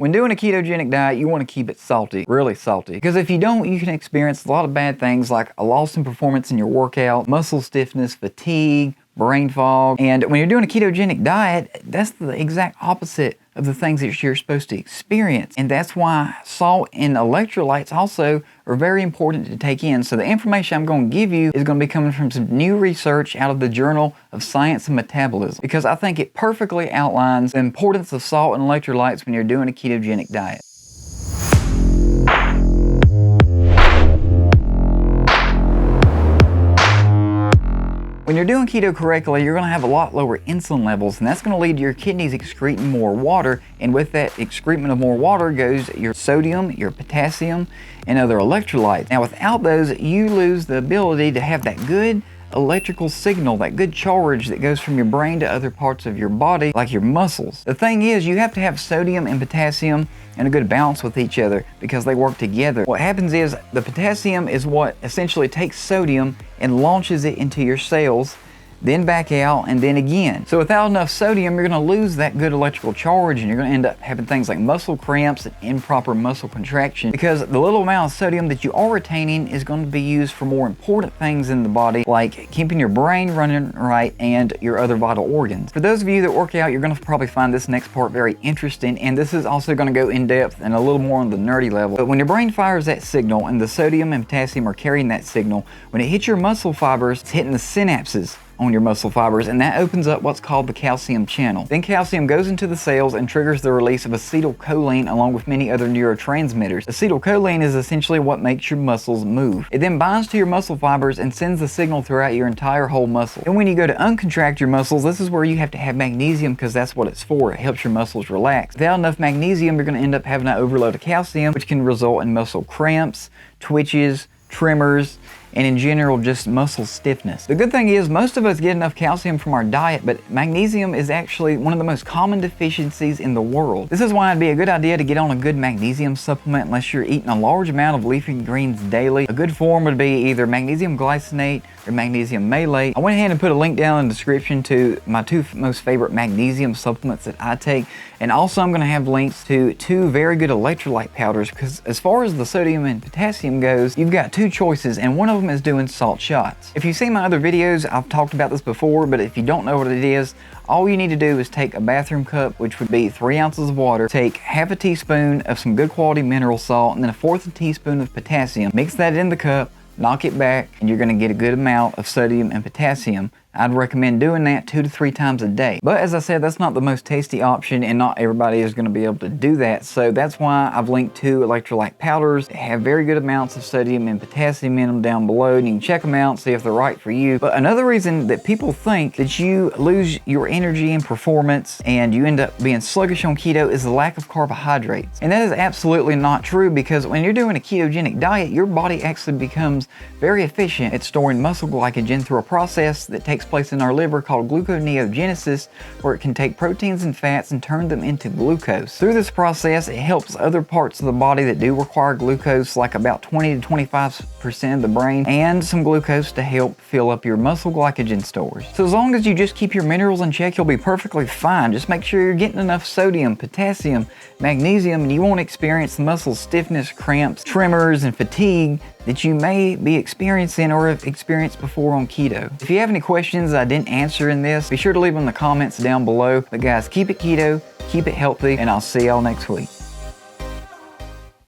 When doing a ketogenic diet, you want to keep it salty, really salty. Because if you don't, you can experience a lot of bad things like a loss in performance in your workout, muscle stiffness, fatigue, brain fog. And when you're doing a ketogenic diet, that's the exact opposite of the things that you're supposed to experience. And that's why salt and electrolytes also are very important to take in. So the information I'm going to give you is going to be coming from some new research out of the Journal of Science and Metabolism, because I think it perfectly outlines the importance of salt and electrolytes when you're doing a ketogenic diet. When you're doing keto correctly, you're going to have a lot lower insulin levels, and that's going to lead to your kidneys excreting more water, and with that excretement of more water goes your sodium, your potassium, and other electrolytes. Now without those, you lose the ability to have that good electrical signal, that good charge that goes from your brain to other parts of your body, like your muscles. The thing is, you have to have sodium and potassium in a good balance with each other because they work together. What happens is the potassium is what essentially takes sodium and launches it into your cells, then back out, and then again. So without enough sodium, you're going to lose that good electrical charge, and you're going to end up having things like muscle cramps and improper muscle contraction, because the little amount of sodium that you are retaining is going to be used for more important things in the body, like keeping your brain running right and your other vital organs. For those of you that work out, you're going to probably find this next part very interesting, and this is also going to go in depth and a little more on the nerdy level. But when your brain fires that signal and the sodium and potassium are carrying that signal, when it hits your muscle fibers, it's hitting the synapses on your muscle fibers, and that opens up what's called the calcium channel. Then calcium goes into the cells and triggers the release of acetylcholine along with many other neurotransmitters. Acetylcholine is essentially what makes your muscles move. It then binds to your muscle fibers and sends the signal throughout your entire whole muscle. And when you go to uncontract your muscles, this is where you have to have magnesium, because that's what it's for. It helps your muscles relax. Without enough magnesium, you're going to end up having an overload of calcium, which can result in muscle cramps, twitches, tremors, and in general just muscle stiffness. The good thing is most of us get enough calcium from our diet, but magnesium is actually one of the most common deficiencies in the world. This is why it'd be a good idea to get on a good magnesium supplement unless you're eating a large amount of leafy greens daily. A good form would be either magnesium glycinate or magnesium malate. I went ahead and put a link down in the description to my two most favorite magnesium supplements that I take, and also I'm going to have links to two very good electrolyte powders, because as far as the sodium and potassium goes, you've got two choices, and one of them is doing salt shots. If you've seen my other videos, I've talked about this before, but if you don't know what it is, all you need to do is take a bathroom cup, which would be 3 ounces of water, take half a teaspoon of some good quality mineral salt, and then 1/4 teaspoon of potassium. Mix that in the cup, knock it back, and you're going to get a good amount of sodium and potassium. I'd recommend doing that 2 to 3 times a day. But as I said, that's not the most tasty option, and not everybody is going to be able to do that. So that's why I've linked 2 electrolyte powders that have very good amounts of sodium and potassium in them down below, and you can check them out and see if they're right for you. But another reason that people think that you lose your energy and performance and you end up being sluggish on keto is the lack of carbohydrates. And that is absolutely not true, because when you're doing a ketogenic diet, your body actually becomes very efficient at storing muscle glycogen through a process that takes place in our liver called gluconeogenesis, where it can take proteins and fats and turn them into glucose. Through this process, it helps other parts of the body that do require glucose, like about 20 to 25% of the brain, and some glucose to help fill up your muscle glycogen stores. So as long as you just keep your minerals in check, you'll be perfectly fine. Just make sure you're getting enough sodium, potassium, magnesium, and you won't experience the muscle stiffness, cramps, tremors, and fatigue that you may be experiencing or have experienced before on keto. If you have any questions I didn't answer in this, be sure to leave them in the comments down below. But guys, keep it keto, keep it healthy, and I'll see y'all next week.